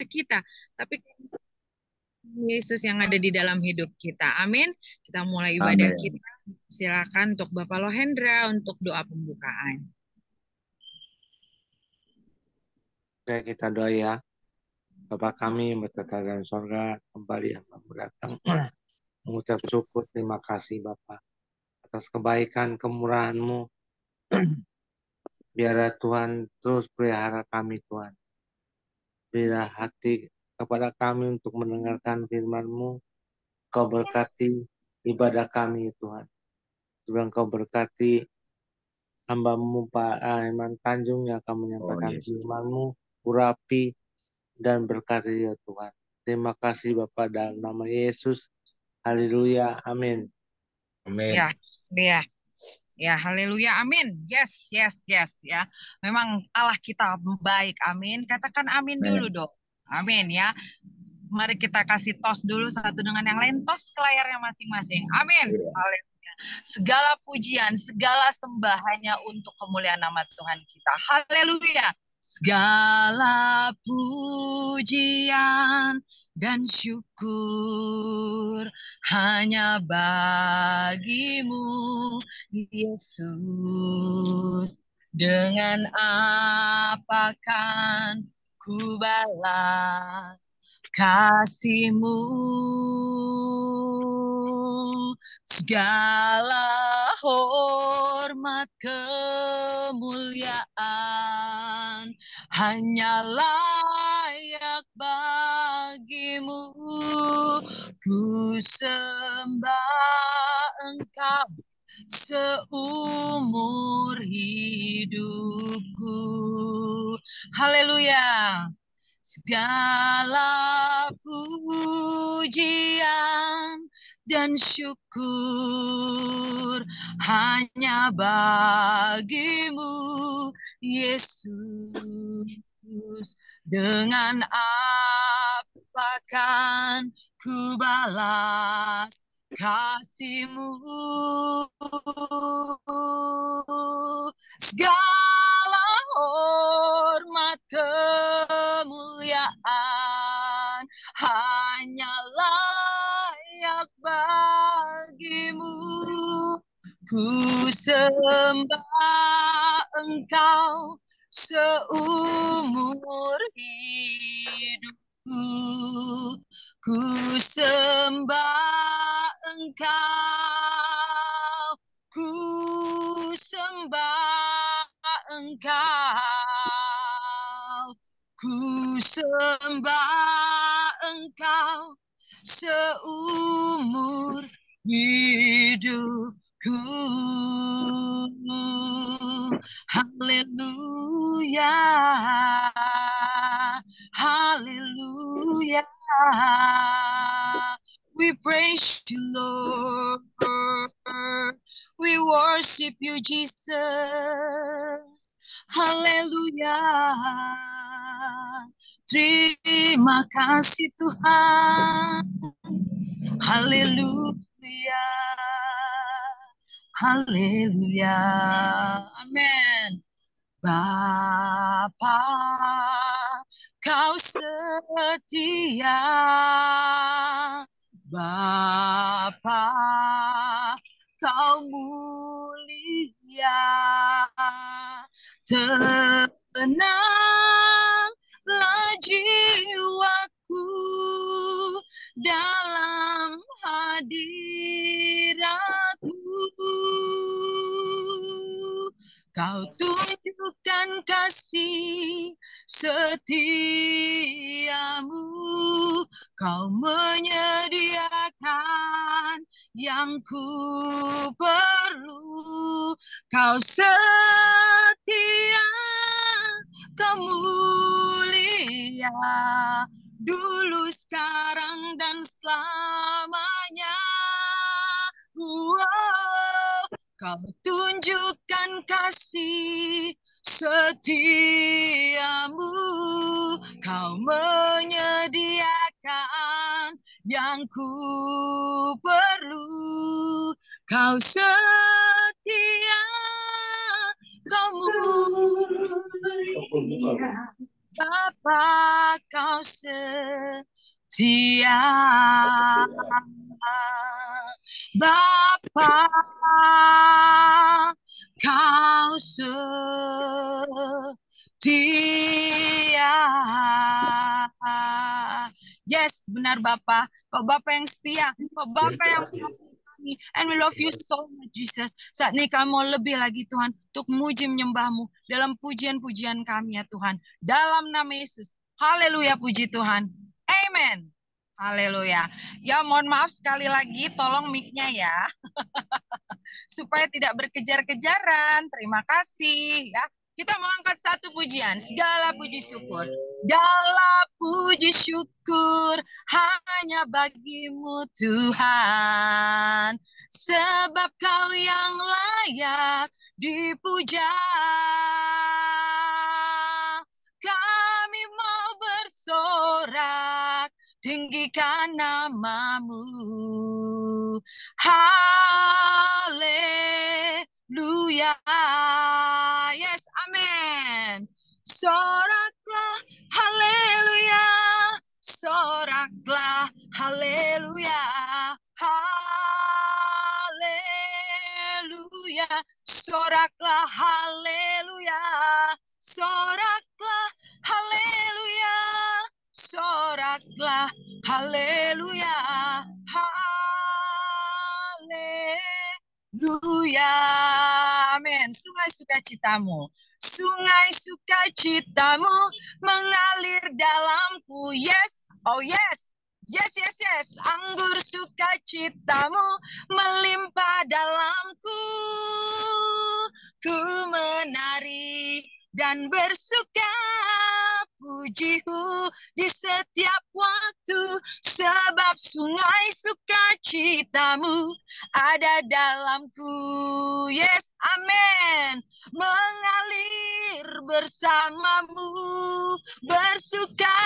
kita, tapi Yesus yang ada di dalam hidup kita. Amin. Kita mulai ibadah Amin. kita. Silakan untuk Bapak Lohendra untuk doa pembukaan. Oke, kita doa ya. Bapa kami yang bertata dalam sorga, kembali hamba-Mu datang mengucap syukur, terima kasih Bapa atas kebaikan kemurahan-Mu. Biarlah Tuhan terus pelihara kami Tuhan. Berilah hati kepada kami untuk mendengarkan firman-Mu. Kau berkati ibadah kami Tuhan. Juga Kau berkati hamba-Mu Pak Iman Tanjung yang akan Oh menyampaikan yes. firman-Mu. Urapi dan berkati ya Tuhan. Terima kasih Bapak dalam nama Yesus. Haleluya. Amin. Amin. Ya, ya. Ya, haleluya, amin. Yes, yes, yes, ya. Memang Allah kita baik, amin. Katakan amin dulu Amin. dong. Amin ya. Mari kita kasih tos dulu satu dengan yang lain. Tos ke layarnya masing-masing. Amin. Iya. Haleluya. Segala pujian, segala sembah hanya untuk kemuliaan nama Tuhan kita. Haleluya. Segala pujian dan syukur hanya bagimu, Yesus. Dengan apa kan ku balas kasih-Mu? Segala hormat kemuliaan hanya layak bagimu. Ku sembah Engkau seumur hidupku. Haleluya. Segala pujian dan syukur hanya bagimu, Yesus. Dengan apa kan ku balas kasih-Mu? Segala hormat kemuliaan hanya layak bagimu. Ku sembah Engkau seumur hidupku. Ku sembah Engkau, ku sembah Engkau, ku sembah Engkau seumur hidupku. Haleluya, haleluya. We praise you, Lord. We worship you, Jesus. Haleluya. Terima kasih Tuhan. Haleluya. Haleluya. Amin. Bapa, Kau setia. Bapa, Kau mulia. Tenanglah jiwaku dalam hadirat-Mu. Kau tunjukkan kasih setiamu. Kau menyediakan yang ku perlu. Kau setia, Kau mulia, dulu, sekarang, dan selamanya. Wow. Kau tunjukkan kasih setiamu. Kau menyediakan yang ku perlu. Kau setia, Kau mulia, Bapa kau setia, Bapa kau setia. Yes, benar Bapa. Kau Bapa yang setia, kau Bapa yang mengasihi kami. And we love you so much, Jesus. Saat ini kami mau lebih lagi Tuhan, untuk muji menyembah-Mu dalam pujian-pujian kami ya Tuhan. Dalam nama Yesus. Haleluya, puji Tuhan. Amen. Haleluya. Ya mohon maaf sekali lagi, tolong mic-nya ya. Supaya tidak berkejar-kejaran. Terima kasih ya. Kita mengangkat satu pujian, segala puji syukur. Segala puji syukur hanya bagimu Tuhan. Sebab kau yang layak dipuja. Kami mau bersorak, tinggikan namamu. Haleluya. Yes, amin. Soraklah, haleluya. Soraklah, haleluya. Haleluya. Soraklah, haleluya. Soraklah, haleluya. Soraklah, haleluya. Haleluya. Amin. Sungai sukacitamu. Sungai sukacitamu mengalir dalamku. Yes. Oh yes. Yes, yes, yes. Anggur sukacitamu melimpah dalamku. Ku menari dan bersuka, pujiku di setiap waktu, sebab sungai sukacitamu ada dalamku. Yes, amin. Mengalir bersamamu, bersuka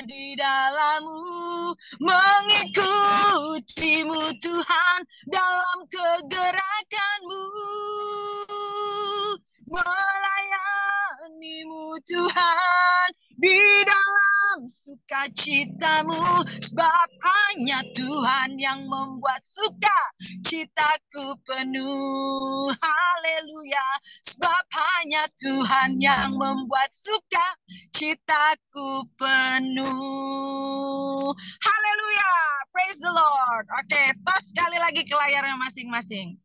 di dalammu, mengikutimu Tuhan dalam kegerakanmu, melayanimu Tuhan di dalam sukacitamu, sebab hanya Tuhan yang membuat sukacitaku penuh. Haleluya. Sebab hanya Tuhan yang membuat sukacitaku penuh. Haleluya. Praise the Lord. Oke, tos sekali lagi ke layarnya masing-masing.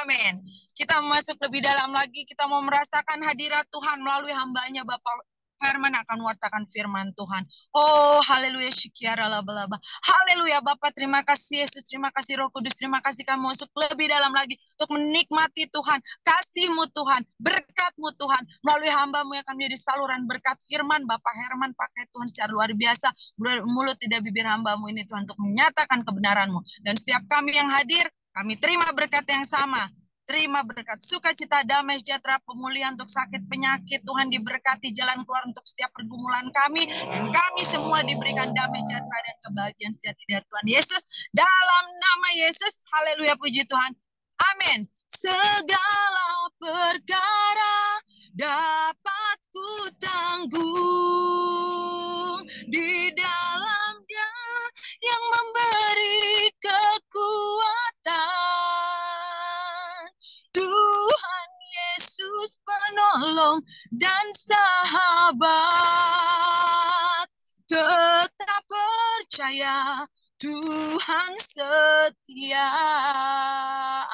Amin. Kita mau masuk lebih dalam lagi. Kita mau merasakan hadirat Tuhan melalui hambanya Bapak Herman akan wartakan firman Tuhan. Oh, haleluya, syikiara laba-laba. Haleluya, Bapak, terima kasih Yesus, terima kasih Roh Kudus, terima kasih kami masuk lebih dalam lagi untuk menikmati Tuhan, kasih-Mu Tuhan, berkat-Mu Tuhan, melalui hamba-Mu yang akan menjadi saluran berkat firman. Bapak Herman pakai Tuhan secara luar biasa, mulut tidak bibir hamba-Mu ini Tuhan, untuk menyatakan kebenaran-Mu. Dan setiap kami yang hadir, kami terima berkat yang sama. Terima berkat sukacita, damai, sejahtera, pemulihan untuk sakit, penyakit. Tuhan diberkati jalan keluar untuk setiap pergumulan kami. Dan kami semua diberikan damai, sejahtera, dan kebahagiaan sejati dari Tuhan Yesus. Dalam nama Yesus, haleluya, puji Tuhan. Amin. Segala perkara dapat ku tanggung di dalam Dia yang memberi kekuatan. Tuhan Yesus penolong dan sahabat. Tetap percaya Tuhan setia.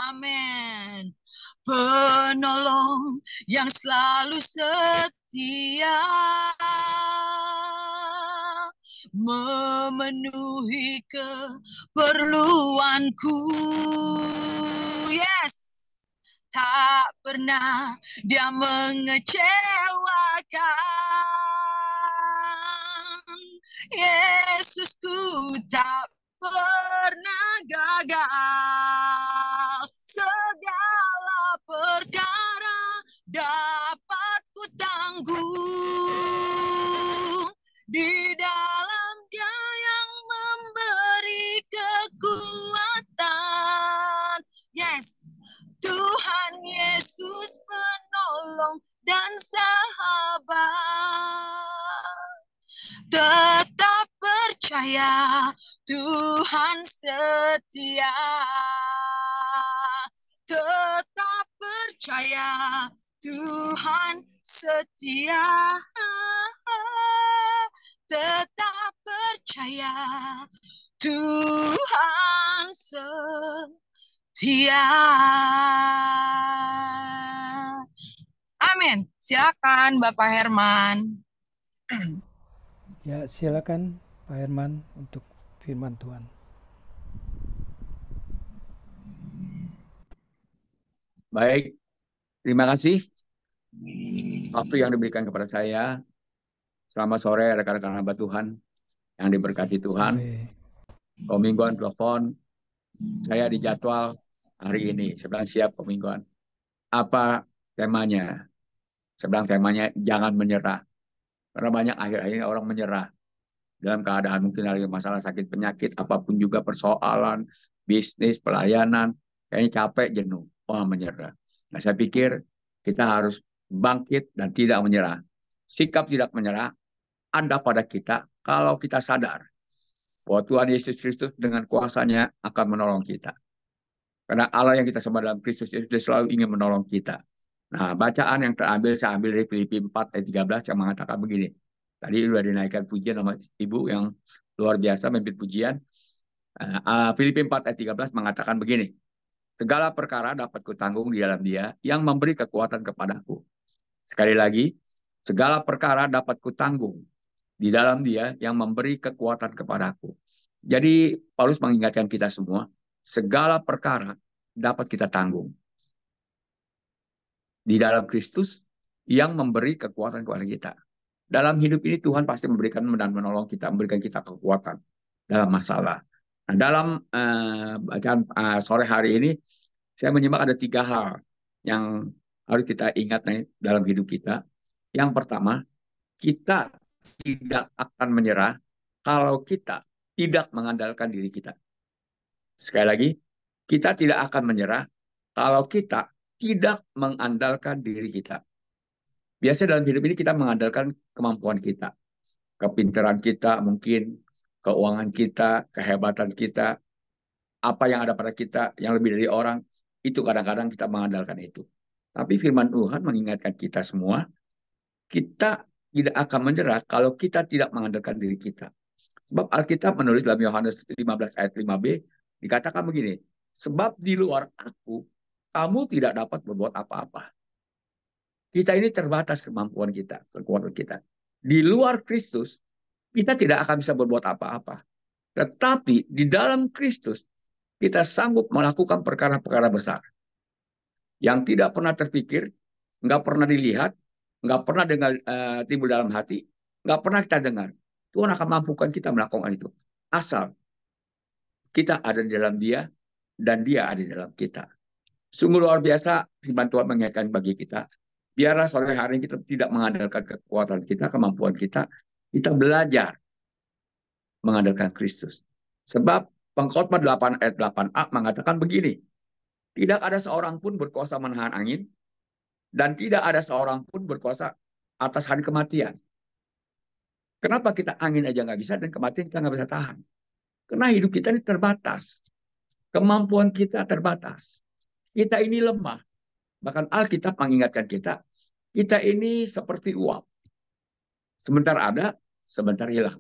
Amin. Penolong yang selalu setia, memenuhi keperluanku. Yes, tak pernah Dia mengecewakan. Yesusku tak pernah gagal. Segala perkara dapat ku tanggung di dalam Dia yang memberi kekuatan. Yes, Tuhan Yesus penolong dan sahabat. percaya, Tuhan setia. Tetap percaya, Tuhan setia. Tetap percaya, Tuhan setia. Amin. Silakan Bapak Herman. Ya, silakan Pak Herman untuk firman Tuhan. Baik, terima kasih waktu yang diberikan kepada saya. Selamat sore rekan-rekan hamba Tuhan yang diberkati Tuhan. Sore. Komingguan telepon, saya di jadwal hari ini. Sedang siap komingguan. Apa temanya? Sedang temanya jangan menyerah. Karena banyak akhir-akhir ini orang menyerah. Dalam keadaan mungkin ada masalah sakit penyakit, apapun juga persoalan, bisnis, pelayanan, kayaknya capek, jenuh. Orang menyerah. Nah, saya pikir kita harus bangkit dan tidak menyerah. Sikap tidak menyerah ada pada kita kalau kita sadar bahwa Tuhan Yesus Kristus dengan kuasanya akan menolong kita. Karena Allah yang kita sembah dalam Kristus Yesus dia selalu ingin menolong kita. Nah, bacaan yang terambil saya ambil dari Filipi 4 ayat 13 yang mengatakan begini. Tadi sudah dinaikkan pujian sama Ibu yang luar biasa memimpin pujian. Filipi 4 ayat 13 mengatakan begini. Segala perkara dapat kutanggung di dalam Dia yang memberi kekuatan kepadaku. Sekali lagi, segala perkara dapat kutanggung di dalam Dia yang memberi kekuatan kepadaku. Jadi Paulus mengingatkan kita semua, segala perkara dapat kita tanggung di dalam Kristus yang memberi kekuatan kepada kita. Dalam hidup ini Tuhan pasti memberikan dan menolong kita, memberikan kita kekuatan dalam masalah. Nah, dalam bacaan sore hari ini, saya menyimak ada 3 hal yang harus kita ingat dalam hidup kita. Yang pertama, kita tidak akan menyerah kalau kita tidak mengandalkan diri kita. Sekali lagi, kita tidak akan menyerah kalau kita tidak mengandalkan diri kita. Biasanya dalam hidup ini kita mengandalkan kemampuan kita, kepintaran kita, mungkin keuangan kita, kehebatan kita, apa yang ada pada kita yang lebih dari orang, itu kadang-kadang kita mengandalkan itu. Tapi firman Tuhan mengingatkan kita semua, kita tidak akan menyerah kalau kita tidak mengandalkan diri kita. Sebab Alkitab menulis dalam Yohanes 15 ayat 5b, dikatakan begini, sebab di luar aku, kamu tidak dapat berbuat apa-apa. Kita ini terbatas kemampuan kita, kekuatan kita. Di luar Kristus, kita tidak akan bisa berbuat apa-apa. Tetapi di dalam Kristus, kita sanggup melakukan perkara-perkara besar. Yang tidak pernah terpikir, nggak pernah dilihat, nggak pernah dengar, timbul dalam hati, nggak pernah kita dengar. Tuhan akan mampukan kita melakukan itu. Asal kita ada di dalam Dia, dan Dia ada di dalam kita. Sungguh luar biasa firman Tuhan mengingatkan bagi kita. Biarlah sore hari kita tidak mengandalkan kekuatan kita, kemampuan kita. Kita belajar mengandalkan Kristus. Sebab Pengkhotbah 8 ayat 8a mengatakan begini. Tidak ada seorang pun berkuasa menahan angin, dan tidak ada seorang pun berkuasa atas hari kematian. Kenapa kita angin aja nggak bisa, dan kematian kita nggak bisa tahan? Karena hidup kita ini terbatas. Kemampuan kita terbatas. Kita ini lemah. Bahkan Alkitab mengingatkan kita, kita ini seperti uap. Sebentar ada, sebentar hilang.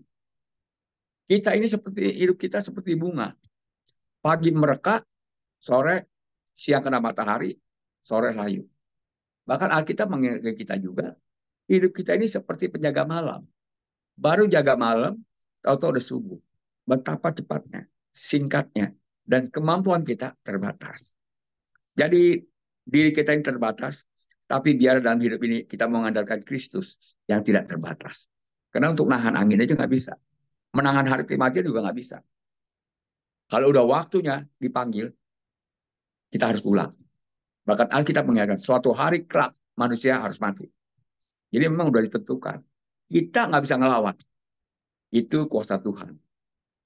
Kita ini seperti, hidup kita seperti bunga. Pagi mereka, sore, siang kena matahari, sore layu. Bahkan Alkitab mengingatkan kita juga, hidup kita ini seperti penjaga malam. Baru jaga malam, tahu-tahu udah subuh. Betapa cepatnya, singkatnya, dan kemampuan kita terbatas. Jadi diri kita ini terbatas, tapi biar dalam hidup ini kita mengandalkan Kristus yang tidak terbatas. Karena untuk nahan angin aja nggak bisa. Menahan hari kematian juga nggak bisa. Kalau udah waktunya dipanggil, kita harus pulang. Bahkan Alkitab mengingatkan, suatu hari kelak manusia harus mati. Jadi memang udah ditentukan. Kita nggak bisa ngelawan. Itu kuasa Tuhan.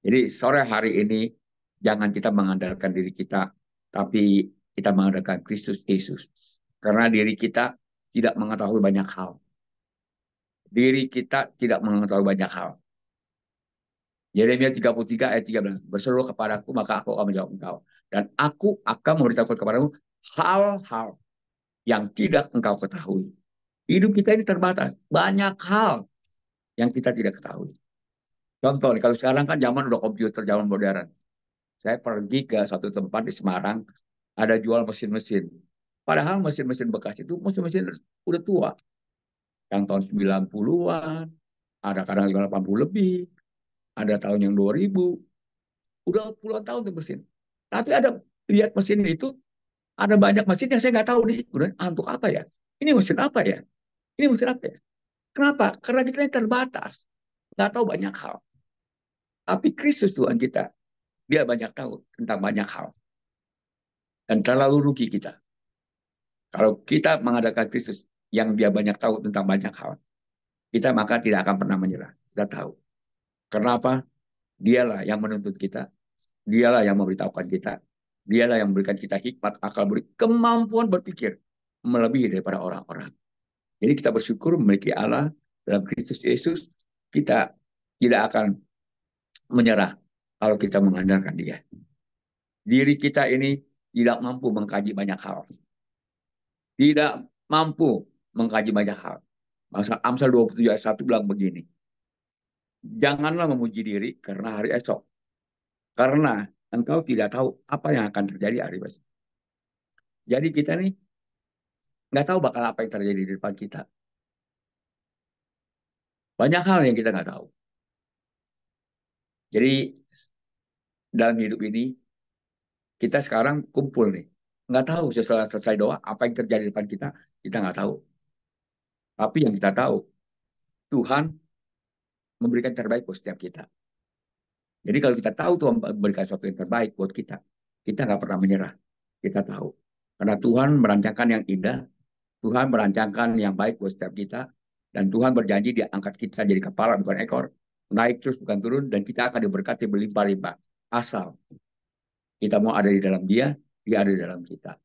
Jadi sore hari ini, jangan kita mengandalkan diri kita, tapi kita mengandalkan Kristus Yesus. Karena diri kita tidak mengetahui banyak hal. Diri kita tidak mengetahui banyak hal. Yeremia 33 ayat 13. Berseru kepadaku, maka aku akan menjawab engkau. Dan aku akan memberitahukan kepadamu hal-hal yang tidak engkau ketahui. Hidup kita ini terbatas. Banyak hal yang kita tidak ketahui. Contoh, kalau sekarang kan zaman udah komputer, zaman modern. Saya pergi ke satu tempat di Semarang, ada jual mesin-mesin. Padahal mesin-mesin bekas itu mesin-mesin udah tua. Yang tahun 90-an, ada kadang juga 80 lebih, ada tahun yang 2000. Udah puluhan tahun tuh mesin. Tapi ada, lihat mesin itu, ada banyak mesin yang saya nggak tahu nih. Untuk apa ya? Ini mesin apa ya? Ini mesin apa ya? Kenapa? Karena kita ini terbatas. Nggak tahu banyak hal. Tapi Kristus Tuhan kita, dia banyak tahu tentang banyak hal. Dan terlalu rugi kita. Kalau kita mengadakan Kristus yang dia banyak tahu tentang banyak hal, kita maka tidak akan pernah menyerah. Kita tahu. Kenapa? Dialah yang menuntut kita. Dialah yang memberitahukan kita. Dialah yang memberikan kita hikmat, akal budi, kemampuan berpikir melebihi daripada orang-orang. Jadi kita bersyukur memiliki Allah dalam Kristus Yesus. Kita tidak akan menyerah kalau kita mengandalkan Dia. Diri kita ini tidak mampu mengkaji banyak hal. Tidak mampu mengkaji banyak hal. Amsal 27 ayat 1 bilang begini. Janganlah memuji diri karena hari esok. Karena engkau tidak tahu apa yang akan terjadi hari besok. Jadi kita nih nggak tahu bakal apa yang terjadi di depan kita. Banyak hal yang kita nggak tahu. Jadi dalam hidup ini kita sekarang kumpul nih. Nggak tahu setelah selesai doa apa yang terjadi di depan kita. Kita nggak tahu. Tapi yang kita tahu, Tuhan memberikan terbaik buat setiap kita. Jadi kalau kita tahu Tuhan memberikan sesuatu yang terbaik buat kita nggak pernah menyerah. Kita tahu. Karena Tuhan merancangkan yang indah, Tuhan merancangkan yang baik buat setiap kita, dan Tuhan berjanji dia angkat kita jadi kepala bukan ekor, naik terus bukan turun, dan kita akan diberkati berlimpah-limpah. Asal kita mau ada di dalam dia ada di dalam kita.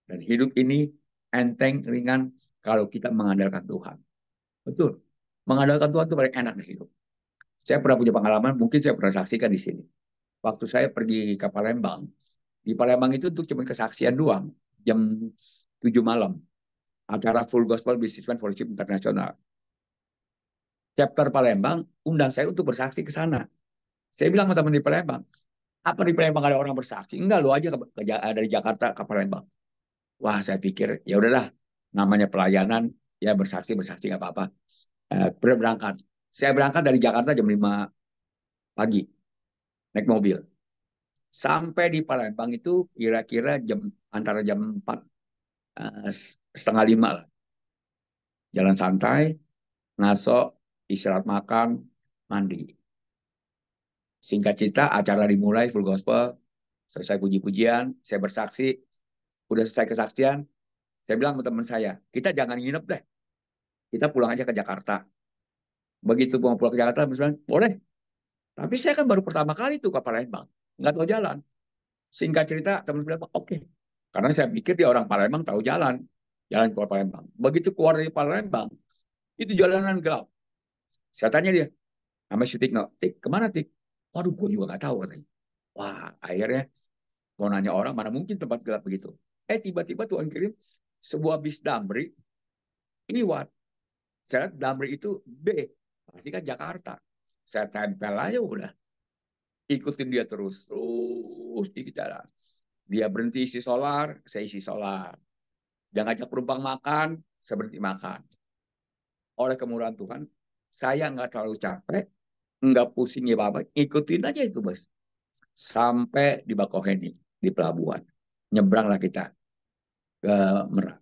Dan hidup ini enteng, ringan kalau kita mengandalkan Tuhan. Betul. Mengandalkan Tuhan itu paling enak di hidup. Saya pernah punya pengalaman, mungkin saya pernah saksikan di sini. Waktu saya pergi ke Palembang, di Palembang itu untuk cuma kesaksian doang, jam 7 malam. Acara Full Gospel Businessman Fellowship Internasional. Chapter Palembang undang saya untuk bersaksi ke sana. Saya bilang ke teman di Palembang, apa di Palembang ada orang bersaksi? Enggak, lo aja dari Jakarta ke Palembang. Wah, saya pikir ya udahlah, namanya pelayanan, ya bersaksi nggak apa-apa. Berangkat. Saya berangkat dari Jakarta jam 5 pagi, naik mobil. Sampai di Palembang itu kira-kira antara jam 4, setengah 5 lah. Jalan santai, ngaso, istirahat makan, mandi. Singkat cerita, acara dimulai full gospel, selesai puji-pujian, saya bersaksi, udah selesai kesaksian, saya bilang ke teman saya, kita jangan nginep deh, kita pulang aja ke Jakarta. Begitu mau pulang ke Jakarta, misalnya, boleh. Tapi saya kan baru pertama kali tuh ke Palembang, nggak tahu jalan. Singkat cerita, teman bilang, oke. Karena saya pikir dia orang Palembang tahu jalan keluar Palembang. Begitu keluar dari Palembang, itu jalanan gelap. Saya tanya dia, namanya si Tik, Tik, kemana Tik? Waduh, gue juga nggak tahu katanya. Wah, akhirnya mau nanya orang, mana mungkin tempat gelap begitu. Tiba-tiba Tuhan kirim sebuah bis Damri. Ini what? Saya lihat Damri itu B. Pasti kan Jakarta. Saya tempel aja udah. Ikutin dia terus. Terus ikut jalan. Dia berhenti isi solar, saya isi solar. Dia ngajak penumpang makan, saya berhenti makan. Oleh kemurahan Tuhan, saya nggak terlalu capek, nggak pusing ya apa-apa. Ikutin aja itu bos. Sampai di Bakauheni, di pelabuhan. Nyebranglah kita ke Merak.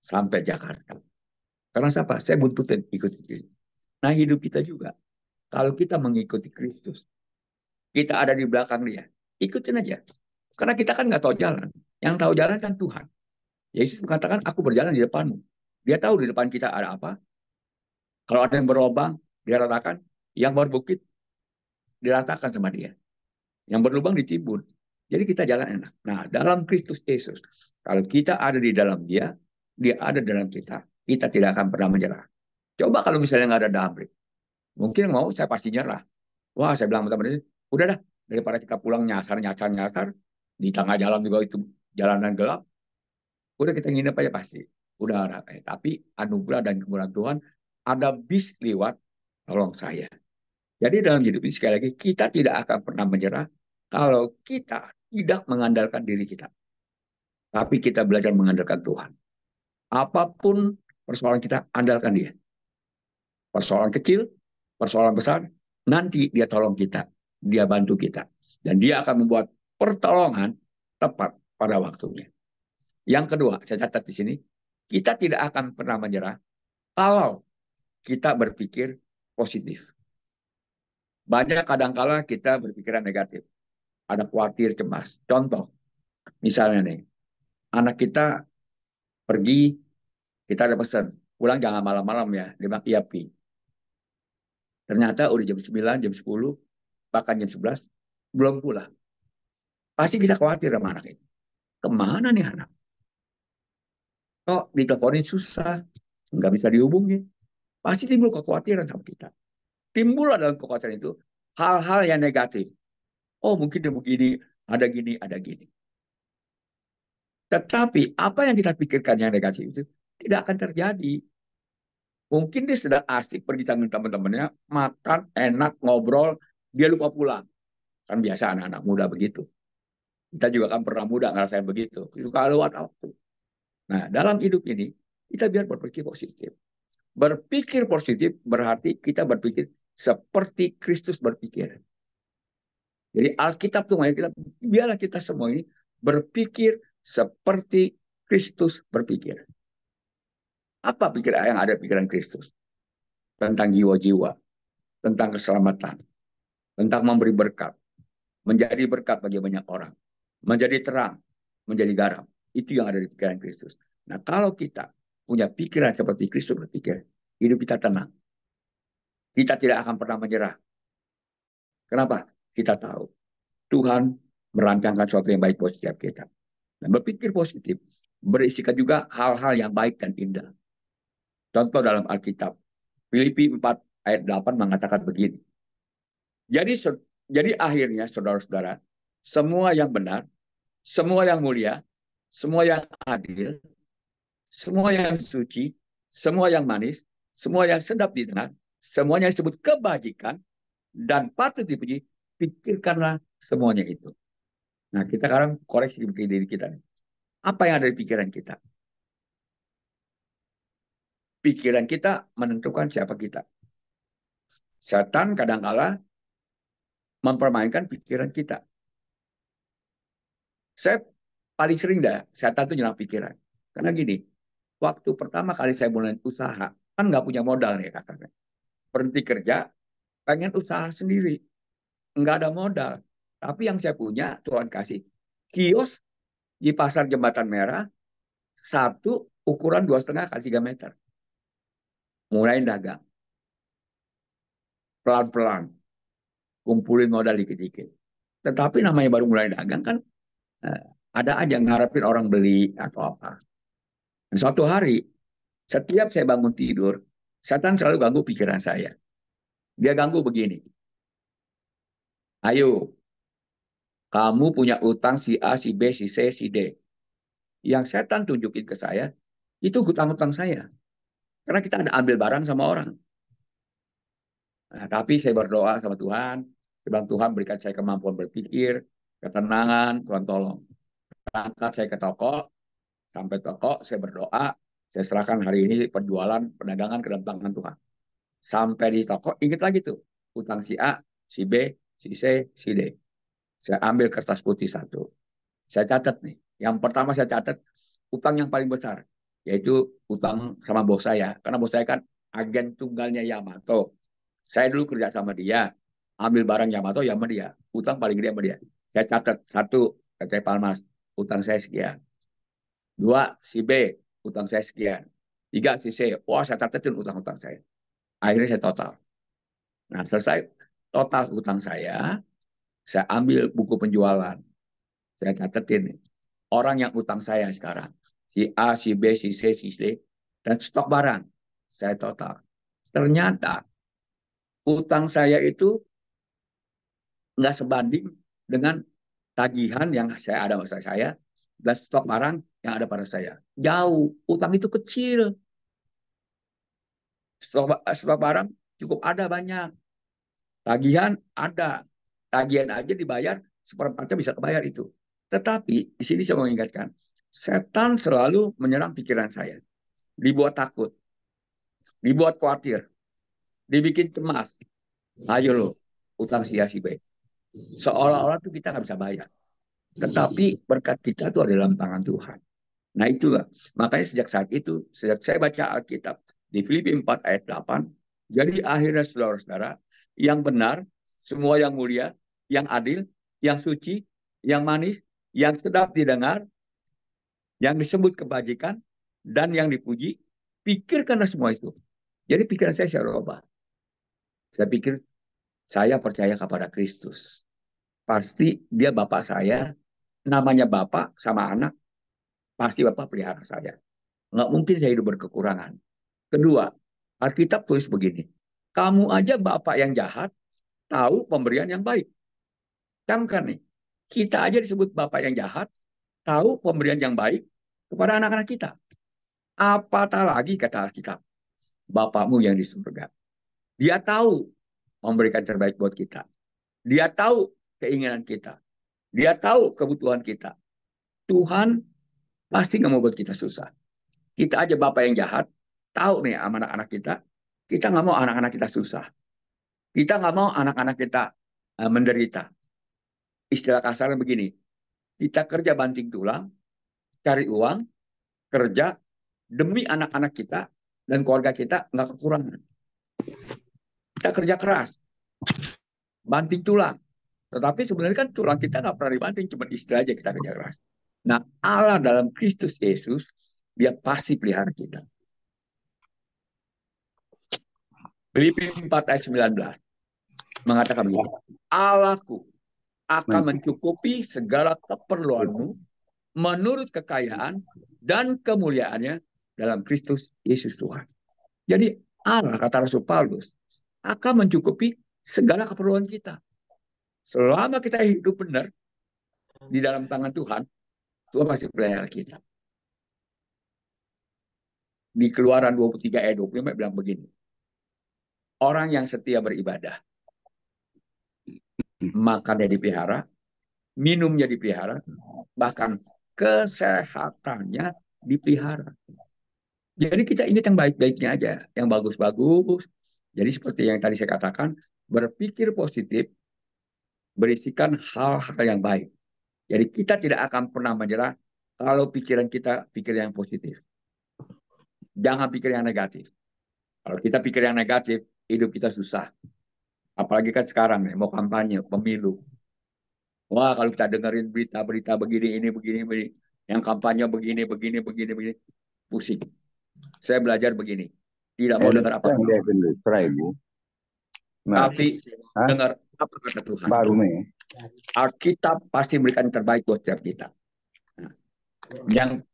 Sampai Jakarta. Karena siapa? Saya buntutin, ikutin. Nah hidup kita juga. Kalau kita mengikuti Kristus, kita ada di belakang dia. Ikutin aja. Karena kita kan nggak tahu jalan. Yang tahu jalan kan Tuhan. Yesus mengatakan, aku berjalan di depanmu. Dia tahu di depan kita ada apa. Kalau ada yang berlobang, dia ratakan. Yang berbukit, diratakan sama dia. Yang berlubang ditimbun. Jadi kita jalan enak. Nah, dalam Kristus Yesus, kalau kita ada di dalam dia ada dalam kita. Kita tidak akan pernah menyerah. Coba kalau misalnya nggak ada Damri. Mungkin mau saya pasti nyerah. Wah, saya bilang teman-teman, udah dah, daripada kita pulang nyasar, di tengah jalan juga itu jalanan gelap, udah kita nginep aja pasti. Udah, tapi anugerah dan kemurahan Tuhan, ada bis lewat, tolong saya. Jadi dalam hidup ini sekali lagi, kita tidak akan pernah menyerah kalau kita tidak mengandalkan diri kita. Tapi kita belajar mengandalkan Tuhan. Apapun persoalan kita, andalkan dia. Persoalan kecil, persoalan besar, nanti dia tolong kita. Dia bantu kita. Dan dia akan membuat pertolongan tepat pada waktunya. Yang kedua, saya catat di sini, kita tidak akan pernah menyerah kalau kita berpikir positif. Banyak kadang-kala kita berpikiran negatif. Ada khawatir, cemas. Contoh, misalnya nih, anak kita pergi, kita ada pesan, pulang jangan malam-malam ya. Dia bilang, iya, Pi. Ternyata udah jam 9, jam 10, bahkan jam 11, belum pulang. Pasti kita khawatir sama anak itu. Kemana nih anak? Kok diteleponin susah, nggak bisa dihubungi. Pasti timbul kekhawatiran sama kita. Timbul dalam kekhawatiran itu hal-hal yang negatif. Oh, mungkin dia begini, ada gini, ada gini. Tetapi apa yang kita pikirkan yang negatif itu tidak akan terjadi. Mungkin dia sedang asik pergi sama teman-temannya, makan, enak, ngobrol, dia lupa pulang. Kan biasa anak-anak muda begitu. Kita juga kan pernah muda ngerasain begitu. Suka lewat waktu. Nah, dalam hidup ini, kita biar berpikir positif. Berpikir positif berarti kita berpikir seperti Kristus berpikir. Jadi Alkitab itu kita, biarlah kita semua ini berpikir seperti Kristus berpikir. Apa pikiran yang ada pikiran Kristus? Tentang jiwa-jiwa, tentang keselamatan, tentang memberi berkat, menjadi berkat bagi banyak orang, menjadi terang, menjadi garam. Itu yang ada di pikiran Kristus. Nah, kalau kita punya pikiran seperti Kristus berpikir, hidup kita tenang. Kita tidak akan pernah menyerah. Kenapa? Kita tahu Tuhan merancangkan sesuatu yang baik buat setiap kita. Dan berpikir positif berisikan juga hal-hal yang baik dan indah. Contoh dalam Alkitab, Filipi 4 ayat 8 mengatakan begini. Jadi akhirnya saudara-saudara, semua yang benar, semua yang mulia, semua yang adil, semua yang suci, semua yang manis, semua yang sedap didengar, semuanya disebut kebajikan dan patut dipuji, pikirkanlah semuanya itu. Nah, kita sekarang koreksi diri kita. Apa yang ada di pikiran kita? Pikiran kita menentukan siapa kita. Setan kadang-kala mempermainkan pikiran kita. Saya paling sering setan itu nyerang pikiran. Karena gini, waktu pertama kali saya mulai usaha, kan nggak punya modal nih katanya. Berhenti kerja, pengen usaha sendiri. Nggak ada modal. Tapi yang saya punya, Tuhan kasih. Kios di pasar Jembatan Merah, satu ukuran 2,5 kali 3 meter. Mulai dagang. Pelan-pelan. Kumpulin modal dikit-dikit. Tetapi namanya baru mulai dagang kan, ada aja ngarepin orang beli atau apa. Dan suatu hari, setiap saya bangun tidur, setan selalu ganggu pikiran saya. Dia ganggu begini. Ayo, kamu punya utang si A, si B, si C, si D. Yang setan tunjukin ke saya, itu hutang-hutang saya. Karena kita ada ambil barang sama orang. Nah, tapi saya berdoa sama Tuhan. Saya bilang, Tuhan berikan saya kemampuan berpikir, ketenangan, Tuhan tolong. Berangkat saya ke toko, sampai toko, saya berdoa, saya serahkan hari ini penjualan, perdagangan ke dalam tangan Tuhan. Sampai di toko, ingat lagi tuh, utang si A, si B, si C, si D. Saya ambil kertas putih satu. Saya catat nih. Yang pertama saya catat, utang yang paling besar. Yaitu utang sama bos saya. Karena bos saya kan agen tunggalnya Yamato. Saya dulu kerja sama dia. Ambil barang Yamato, ya sama dia. Utang paling gede sama dia. Saya catat, satu, PT Palmas, utang saya sekian. Dua, si B, utang saya sekian. Tiga, si C, wah saya catatin utang-utang saya. Akhirnya saya total. Nah, selesai total utang saya ambil buku penjualan. Saya catatin orang yang utang saya sekarang. Si A, si B, si C, si D. Dan stok barang. Saya total. Ternyata utang saya itu nggak sebanding dengan tagihan yang ada pada saya dan stok barang yang ada pada saya. Jauh, utang itu kecil. Stok barang cukup ada banyak. Tagihan ada. Tagihan aja dibayar, seperempatnya bisa kebayar itu. Tetapi di sini saya mau ingatkan, setan selalu menyerang pikiran saya. Dibuat takut, dibuat khawatir, dibikin cemas. Ayo lo, utang sia-sia baik. Seolah-olah tuh kita nggak bisa bayar. Tetapi berkat kita itu ada dalam tangan Tuhan. Nah itulah. Makanya sejak saat itu, sejak saya baca Alkitab di Filipi 4 ayat 8, jadi akhirnya saudara-saudara, yang benar, semua yang mulia, yang adil, yang suci, yang manis, yang sedap didengar, yang disebut kebajikan, dan yang dipuji, pikirkanlah semua itu. Jadi pikiran saya rubah. Saya pikir, saya percaya kepada Kristus. Pasti dia Bapak saya, namanya Bapak sama anak, pasti Bapak pelihara saya. Nggak mungkin saya hidup berkekurangan. Kedua, Alkitab tulis begini, kamu aja Bapak yang jahat, tahu pemberian yang baik. Camkan nih, kita aja disebut Bapak yang jahat, tahu pemberian yang baik kepada anak-anak kita. Apatah lagi kata Alkitab, Bapakmu yang di surga. Dia tahu memberikan terbaik buat kita. Dia tahu keinginan kita. Dia tahu kebutuhan kita. Tuhan pasti nggak mau buat kita susah. Kita aja Bapak yang jahat, tahu nih sama anak-anak kita nggak mau anak-anak kita susah. Kita nggak mau anak-anak kita menderita. Istilah kasarnya begini, kita kerja banting tulang, cari uang, kerja, demi anak-anak kita dan keluarga kita nggak kekurangan. Kita kerja keras, banting tulang. Tetapi sebenarnya kan tulang kita nggak pernah dibanting, cuma istilah aja kita kerja keras. Nah, Allah dalam Kristus Yesus, dia pasti pelihara kita. Filipi 4 ayat 19 mengatakan begini, Allahku akan mencukupi segala keperluanmu menurut kekayaan dan kemuliaannya dalam Kristus Yesus Tuhan. Jadi Allah, kata Rasul Paulus, akan mencukupi segala keperluan kita. Selama kita hidup benar di dalam tangan Tuhan, Tuhan pasti pelihara kita. Di Keluaran 23 ayat 25 bilang begini, orang yang setia beribadah, makannya dipelihara, minumnya dipelihara, bahkan kesehatannya dipelihara. Jadi kita ingat yang baik-baiknya aja, yang bagus-bagus. Jadi seperti yang tadi saya katakan, berpikir positif, berisikan hal-hal yang baik. Jadi kita tidak akan pernah menyerah kalau pikiran kita pikir yang positif. Jangan pikir yang negatif. Kalau kita pikir yang negatif, hidup kita susah. Apalagi kan sekarang nih, mau kampanye, pemilu. Wah, kalau kita dengerin berita-berita begini, begini. Yang kampanye begini, pusing. Saya belajar begini. Tidak mau dengar apa-apa. Tapi dengar apa kata Tuhan. Alkitab pasti memberikan yang terbaik buat setiap kita. Nah, yang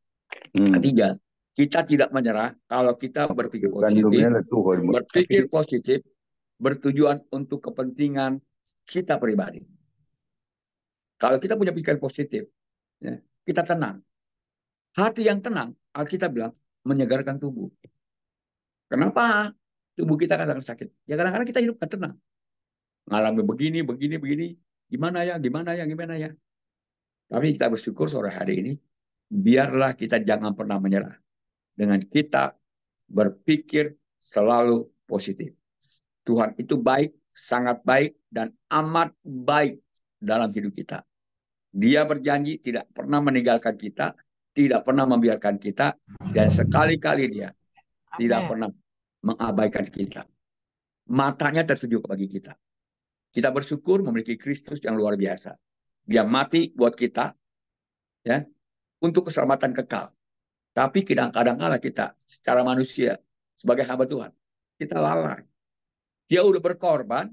ketiga, kita tidak menyerah kalau kita berpikir positif, bertujuan untuk kepentingan kita pribadi. Kalau kita punya pikiran positif, ya, kita tenang. Hati yang tenang, Alkitab bilang, menyegarkan tubuh. Kenapa? Tubuh kita kadang sakit. Ya kadang-kadang kita hidup tenang. Ngalami begini. Gimana ya. Tapi kita bersyukur sore hari ini, biarlah kita jangan pernah menyerah. Dengan kita berpikir selalu positif. Tuhan itu baik, sangat baik, dan amat baik dalam hidup kita. Dia berjanji tidak pernah meninggalkan kita, tidak pernah membiarkan kita, dan sekali-kali dia tidak pernah mengabaikan kita. Matanya tertuju bagi kita. Kita bersyukur memiliki Kristus yang luar biasa. Dia mati buat kita, ya, untuk keselamatan kekal. Tapi kadang-kadang kita secara manusia, sebagai hamba Tuhan, kita lalai. Dia udah berkorban,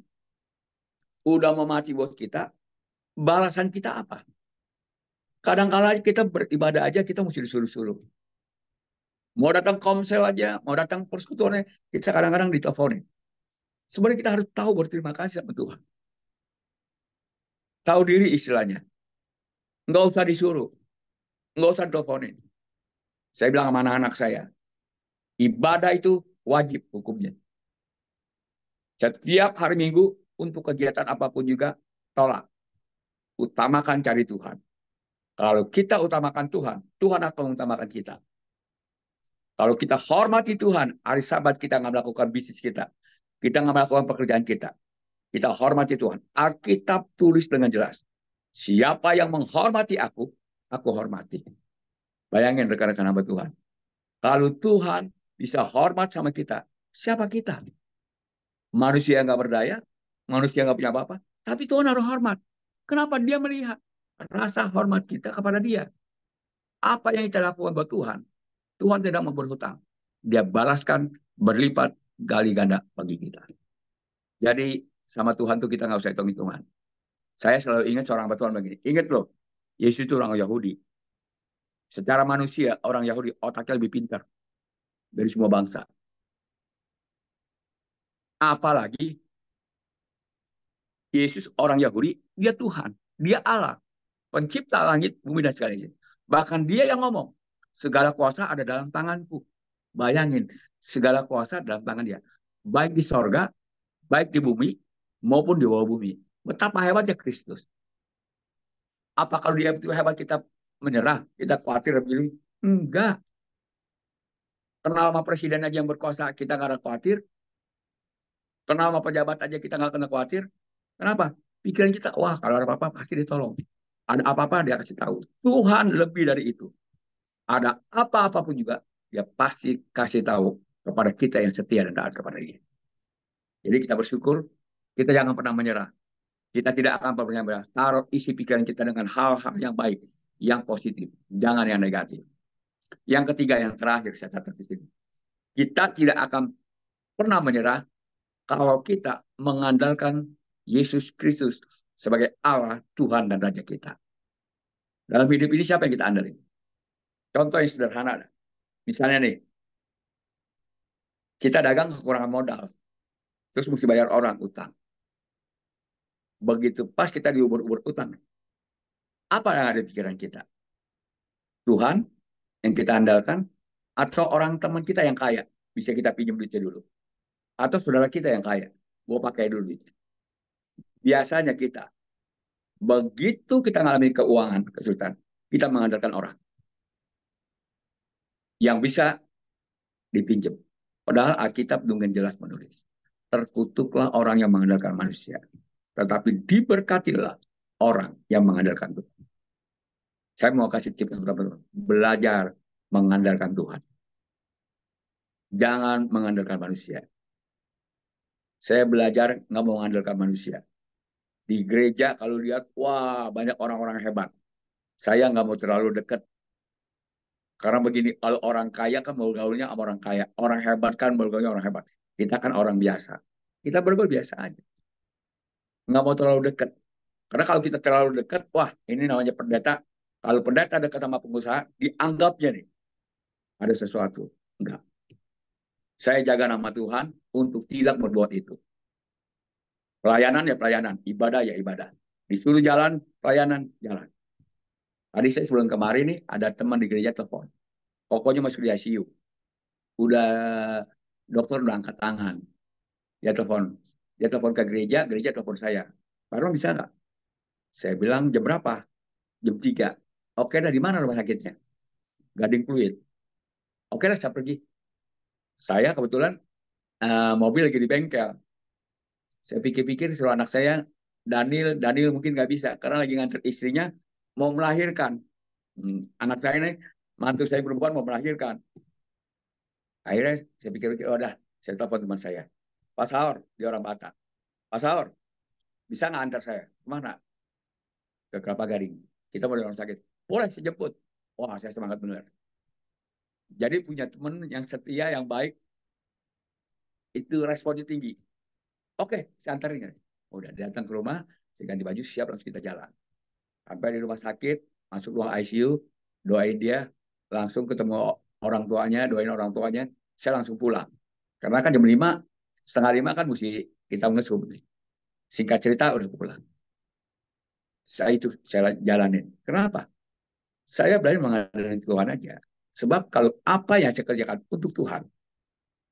udah mau mati buat kita, balasan kita apa? Kadang-kadang kita beribadah aja, kita mesti disuruh-suruh. Mau datang komsel aja, mau datang persekutuannya, kita kadang-kadang diteleponin. Sebenarnya kita harus tahu berterima kasih sama Tuhan. Tahu diri istilahnya. Nggak usah disuruh. Nggak usah teleponin. Saya bilang sama anak-anak saya, ibadah itu wajib hukumnya. Setiap hari Minggu untuk kegiatan apapun juga tolak. Utamakan cari Tuhan. Kalau kita utamakan Tuhan, Tuhan akan mengutamakan kita. Kalau kita hormati Tuhan, hari Sabat kita nggak melakukan bisnis kita nggak melakukan pekerjaan kita hormati Tuhan. Alkitab tulis dengan jelas, siapa yang menghormati aku hormati. Bayangin rekan-rekan hamba Tuhan, kalau Tuhan bisa hormat sama kita, siapa kita? Manusia nggak berdaya, manusia nggak punya apa-apa, tapi Tuhan harus hormat. Kenapa? Dia melihat rasa hormat kita kepada Dia. Apa yang kita lakukan buat Tuhan, Tuhan tidak mau berhutang. Dia balaskan berlipat gali ganda bagi kita. Jadi sama Tuhan tuh kita nggak usah hitung-hitungan. Saya selalu ingat seorang hamba Tuhan begini. Ingat loh, Yesus itu orang Yahudi. Secara manusia, orang Yahudi otaknya lebih pintar dari semua bangsa. Apalagi Yesus orang Yahudi, dia Tuhan, dia Allah, pencipta langit, bumi dan segala isi. Bahkan dia yang ngomong, segala kuasa ada dalam tanganku. Bayangin, segala kuasa dalam tangan dia. Baik di sorga, baik di bumi, maupun di bawah bumi. Betapa hebatnya Kristus. Apa kalau dia itu hebat kita menyerah, kita khawatir? Enggak. Kenal sama presiden aja yang berkuasa, kita nggak ada khawatir. Kenal sama pejabat aja kita nggak kena khawatir. Kenapa? Pikiran kita, wah kalau ada apa-apa pasti ditolong. Ada apa-apa dia kasih tahu. Tuhan lebih dari itu. Ada apa-apa pun juga, dia pasti kasih tahu kepada kita yang setia dan taat kepada dia. Jadi kita bersyukur, kita jangan pernah menyerah. Kita tidak akan pernah menyerah. Taruh isi pikiran kita dengan hal-hal yang baik, yang positif. Jangan yang negatif. Yang ketiga, yang terakhir, saya catat di sini. Kita tidak akan pernah menyerah kalau kita mengandalkan Yesus Kristus sebagai Allah, Tuhan, dan Raja kita. Dalam hidup ini siapa yang kita andalin? Contoh yang sederhana. Misalnya nih, kita dagang kekurangan modal. Terus mesti bayar orang utang. Begitu pas kita diubur-ubur utang. Apa yang ada di pikiran kita? Tuhan yang kita andalkan atau orang teman kita yang kaya? Bisa kita pinjam duitnya dulu. Atau saudara kita yang kaya. Gua pakai dulu duitnya. Biasanya kita, begitu kita mengalami keuangan, kesulitan, kita mengandalkan orang yang bisa dipinjam. Padahal Alkitab dengan jelas menulis, terkutuklah orang yang mengandalkan manusia, tetapi diberkatilah orang yang mengandalkan Tuhan. Saya mau kasih tips beberapa, belajar mengandalkan Tuhan. Jangan mengandalkan manusia. Saya belajar nggak mau mengandalkan manusia. Di gereja kalau lihat, wah banyak orang-orang hebat. Saya nggak mau terlalu dekat. Karena begini, kalau orang kaya kan mau gaulnya sama orang kaya. Orang hebat kan mau gaulnya orang hebat. Kita kan orang biasa. Kita bergaul biasa aja. Nggak mau terlalu dekat. Karena kalau kita terlalu dekat, wah ini namanya pendeta. Kalau pendeta dekat sama pengusaha, dianggapnya nih ada sesuatu. Enggak. Saya jaga nama Tuhan untuk tidak berbuat itu. Pelayanan ya pelayanan, ibadah ya ibadah. Disuruh jalan, pelayanan, jalan. Tadi saya sebelum kemarin nih, ada teman di gereja telepon. Pokoknya masuk di ICU. Udah dokter udah angkat tangan. Dia telepon ke gereja, gereja telepon saya. Pak Ron bisa nggak? Saya bilang jam berapa? Jam 3. Oke, dari mana rumah sakitnya? Gading Pluit. Oke lah, saya pergi. Saya kebetulan mobil lagi di bengkel. Saya pikir-pikir suruh anak saya, Daniel mungkin nggak bisa karena lagi nganter istrinya mau melahirkan. Anak saya ini, mantu saya perempuan mau melahirkan. Akhirnya saya pikir-pikir, oh dah, saya telepon teman saya. Pak Saur, dia orang Batak. Pak Saur, bisa nggak antar saya? Kemana? Ke Kelapa Gading. Kita mau di rumah sakit. Boleh, saya jemput. Wah, saya semangat benar. Jadi punya teman yang setia, yang baik, itu responnya tinggi. Oke, saya antarin. Udah datang ke rumah, saya ganti baju, siap langsung kita jalan. Sampai di rumah sakit, masuk ruang ICU, doain dia, langsung ketemu orang tuanya, doain orang tuanya, saya langsung pulang. Karena kan jam 5, setengah 5 kan mesti kita ngesum. Singkat cerita, udah pulang. saya jalanin. Kenapa? Saya belajar mengandalkan Tuhan aja. Sebab kalau apa yang saya kerjakan untuk Tuhan,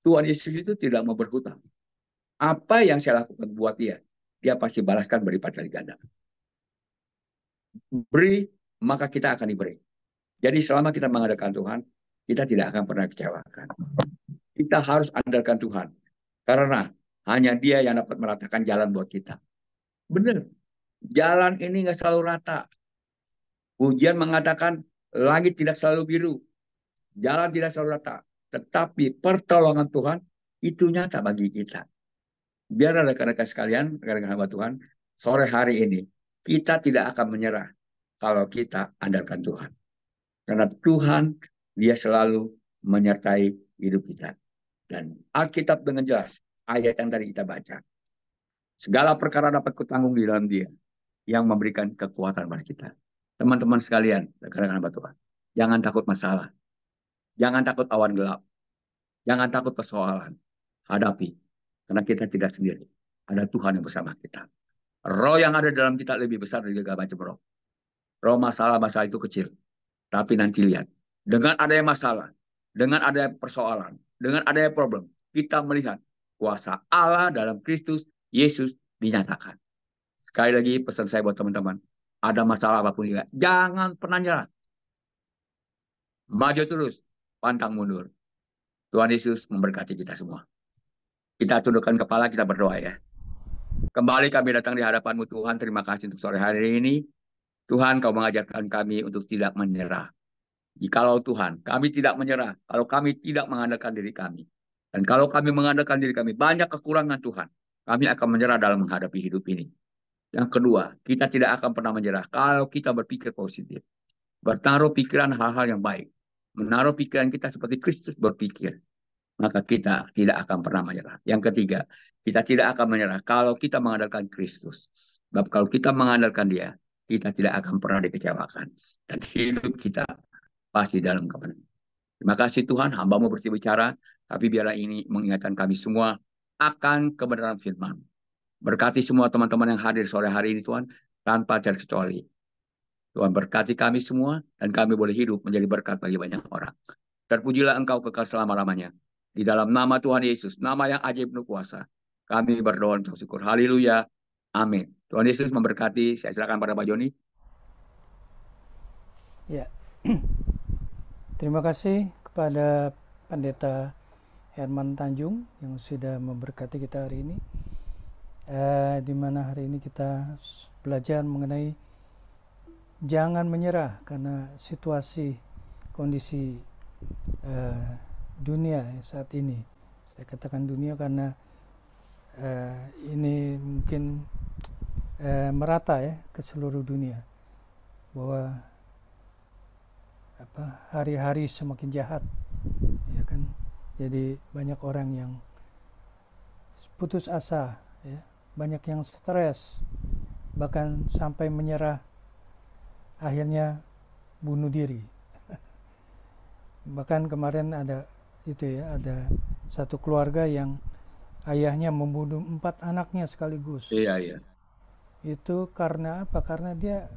Tuhan Yesus itu tidak mau berhutang. Apa yang saya lakukan buat dia pasti balaskan berlipat kali ganda. Beri, maka kita akan diberi. Jadi selama kita mengandalkan Tuhan, kita tidak akan pernah kecewakan. Kita harus andalkan Tuhan. Karena hanya Dia yang dapat meratakan jalan buat kita. Benar. Jalan ini nggak selalu rata. Ujian mengatakan langit tidak selalu biru. Jalan tidak selalu rata. Tetapi pertolongan Tuhan itu nyata bagi kita. Biar rekan-rekan sekalian, rekan-rekan hamba Tuhan, sore hari ini kita tidak akan menyerah kalau kita andalkan Tuhan. Karena Tuhan, Dia selalu menyertai hidup kita. Dan Alkitab dengan jelas, ayat yang tadi kita baca. Segala perkara dapat kutanggung di dalam Dia yang memberikan kekuatan pada kita. Teman-teman sekalian, rekan-rekan hamba Tuhan, jangan takut masalah. Jangan takut awan gelap. Jangan takut persoalan. Hadapi. Karena kita tidak sendiri. Ada Tuhan yang bersama kita. Roh yang ada dalam kita lebih besar dari segala macam roh. Roh masalah-masalah itu kecil. Tapi nanti lihat. Dengan adanya masalah. Dengan adanya persoalan. Dengan adanya problem. Kita melihat kuasa Allah dalam Kristus Yesus dinyatakan. Sekali lagi pesan saya buat teman-teman. Ada masalah apapun juga. Jangan pernah nyerah. Maju terus. Pantang mundur. Tuhan Yesus memberkati kita semua. Kita tundukkan kepala, kita berdoa ya. Kembali kami datang di hadapan-Mu Tuhan. Terima kasih untuk sore hari ini. Tuhan, Kau mengajarkan kami untuk tidak menyerah. Jikalau Tuhan, kami tidak menyerah. Kalau kami tidak mengandalkan diri kami. Dan kalau kami mengandalkan diri kami, banyak kekurangan Tuhan. Kami akan menyerah dalam menghadapi hidup ini. Yang kedua, kita tidak akan pernah menyerah kalau kita berpikir positif. Bertaruh pikiran hal-hal yang baik. Menaruh pikiran kita seperti Kristus berpikir. Maka kita tidak akan pernah menyerah. Yang ketiga, kita tidak akan menyerah kalau kita mengandalkan Kristus. Sebab kalau kita mengandalkan Dia, kita tidak akan pernah dikecewakan. Dan hidup kita pasti dalam kemenangan. Terima kasih Tuhan, hamba-Mu berbicara, tapi biarlah ini mengingatkan kami semua akan kebenaran firman. Berkati semua teman-teman yang hadir sore hari ini Tuhan, tanpa terkecuali. Tuhan berkati kami semua, dan kami boleh hidup menjadi berkat bagi banyak orang. Terpujilah Engkau kekal selama-lamanya. Di dalam nama Tuhan Yesus, nama yang ajaib penuh kuasa, kami berdoa dan bersyukur. Haleluya. Amin. Tuhan Yesus memberkati. Saya silakan pada Pak Joni. Ya. Terima kasih kepada Pendeta Herman Tanjung yang sudah memberkati kita hari ini. Di mana hari ini kita belajar mengenai jangan menyerah karena situasi kondisi dunia saat ini. Saya katakan dunia karena ini mungkin merata ya ke seluruh dunia, bahwa hari-hari semakin jahat, ya kan. Jadi banyak orang yang putus asa, ya, banyak yang stres, bahkan sampai menyerah, akhirnya bunuh diri. Bahkan kemarin ada satu keluarga yang ayahnya membunuh 4 anaknya sekaligus. Iya. Itu karena apa? Karena dia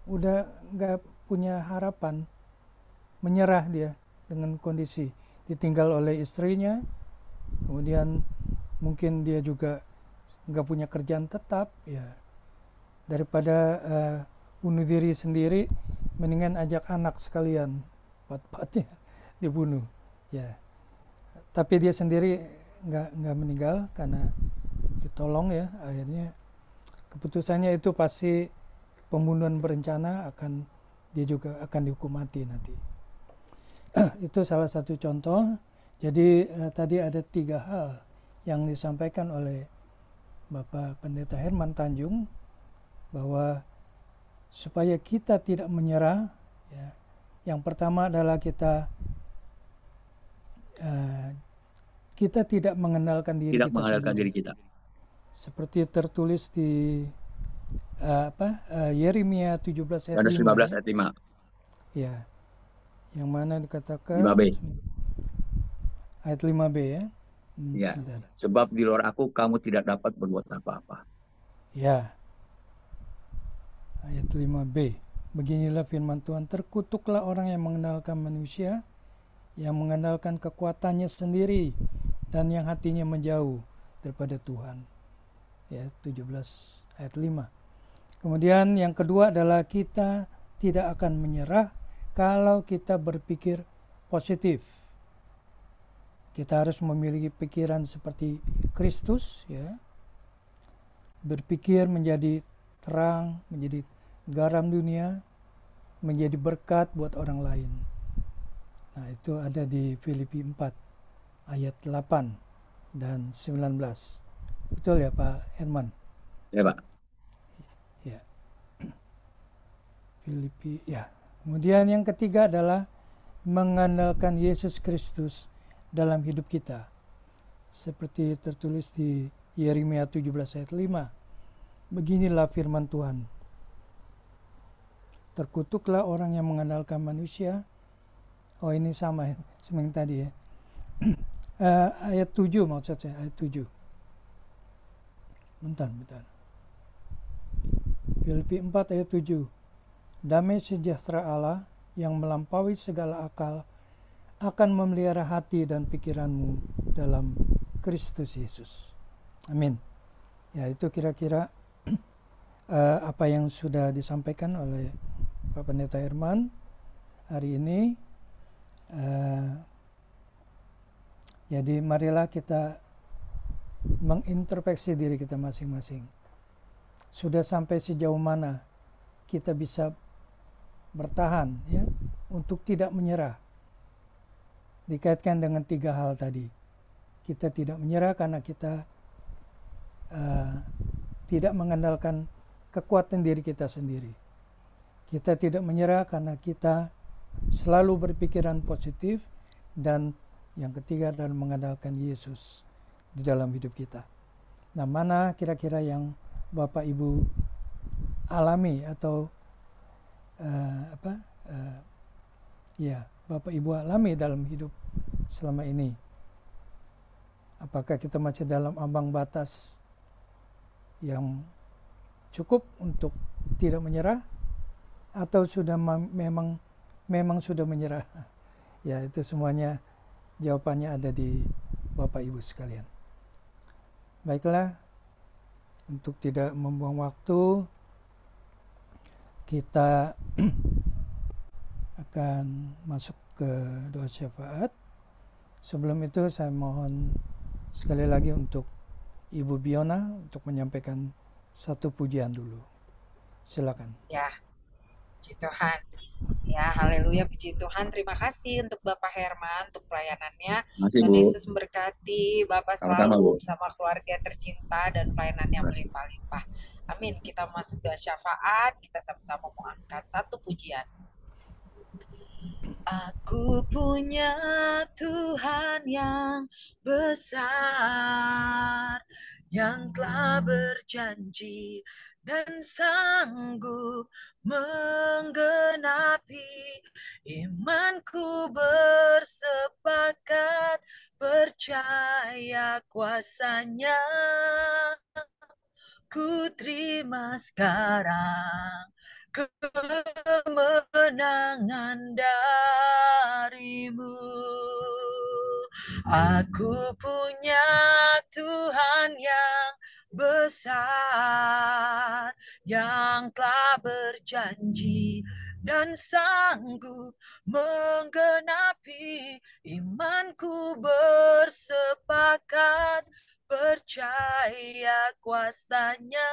udah nggak punya harapan, menyerah dia dengan kondisi, ditinggal oleh istrinya, kemudian mungkin dia juga nggak punya kerjaan tetap, ya daripada bunuh diri sendiri, mendingan ajak anak sekalian, 4-4-nya dibunuh, ya. Tapi dia sendiri nggak meninggal karena ditolong, ya. Akhirnya keputusannya itu pasti pembunuhan berencana, dia juga akan dihukum mati nanti. Itu salah satu contoh. Jadi tadi ada 3 hal yang disampaikan oleh Bapak Pendeta Herman Tanjung, bahwa supaya kita tidak menyerah, ya, yang pertama adalah kita tidak mengandalkan diri Tidak kita mengandalkan sendiri. diri kita. Seperti tertulis di Yeremia 17 ayat 5. 15 ayat 5. Ya. Yang mana dikatakan 5b. Ayat 5b, ya. Ya. Sebab di luar aku kamu tidak dapat berbuat apa-apa. Ya. ayat 5b. Beginilah firman Tuhan, terkutuklah orang yang mengandalkan manusia, yang mengandalkan kekuatannya sendiri, dan yang hatinya menjauh daripada Tuhan. Ya, 17 ayat 5. Kemudian yang kedua adalah kita tidak akan menyerah kalau kita berpikir positif. Kita harus memiliki pikiran seperti Kristus, ya. Berpikir menjadi terang, menjadi garam dunia, menjadi berkat buat orang lain. Nah, itu ada di Filipi 4 ayat 8 dan 19. Betul ya Pak Herman? Ya Pak. Ya. Filipi, ya. Kemudian yang ketiga adalah mengandalkan Yesus Kristus dalam hidup kita. Seperti tertulis di Yeremia 17 ayat 5. Beginilah firman Tuhan. Terkutuklah orang yang mengandalkan manusia. Oh, ini sama yang tadi ya. Ayat 7 maksud saya, ayat 7. Bentar. Filipi 4 ayat 7. Damai sejahtera Allah yang melampaui segala akal akan memelihara hati dan pikiranmu dalam Kristus Yesus. Amin. Ya, itu kira-kira apa yang sudah disampaikan oleh Pak Pendeta Herman hari ini. Jadi marilah kita mengintrospeksi diri kita masing-masing. Sudah sampai sejauh mana kita bisa bertahan, ya, untuk tidak menyerah. Dikaitkan dengan 3 hal tadi. Kita tidak menyerah karena kita tidak mengandalkan kekuatan diri kita sendiri. Kita tidak menyerah karena kita selalu berpikiran positif, dan yang ketiga adalah mengandalkan Yesus di dalam hidup kita. Nah, mana kira-kira yang Bapak Ibu alami atau Bapak Ibu alami dalam hidup selama ini? Apakah kita masih dalam ambang batas yang cukup untuk tidak menyerah, atau sudah memang sudah menyerah? Ya, itu semuanya jawabannya ada di Bapak Ibu sekalian. Baiklah, untuk tidak membuang waktu, kita akan masuk ke doa syafaat. Sebelum itu saya mohon sekali lagi untuk Ibu Biona untuk menyampaikan satu pujian dulu. Silakan. Ya, puji Tuhan. Ya, haleluya, puji Tuhan. Terima kasih untuk Bapak Herman, untuk pelayanannya. Tuhan Yesus memberkati Bapak selalu bersama keluarga tercinta dan pelayanannya melimpah-limpah. Amin. Kita masuk doa syafaat, kita sama-sama mau angkat satu pujian. Aku punya Tuhan yang besar, yang telah berjanji dan sanggup menggenapi. Imanku bersepakat, percaya kuasanya. Ku terima sekarang kemenangan darimu. Aku punya Tuhan yang besar, yang telah berjanji dan sanggup menggenapi. Imanku bersepakat, percaya kuasanya.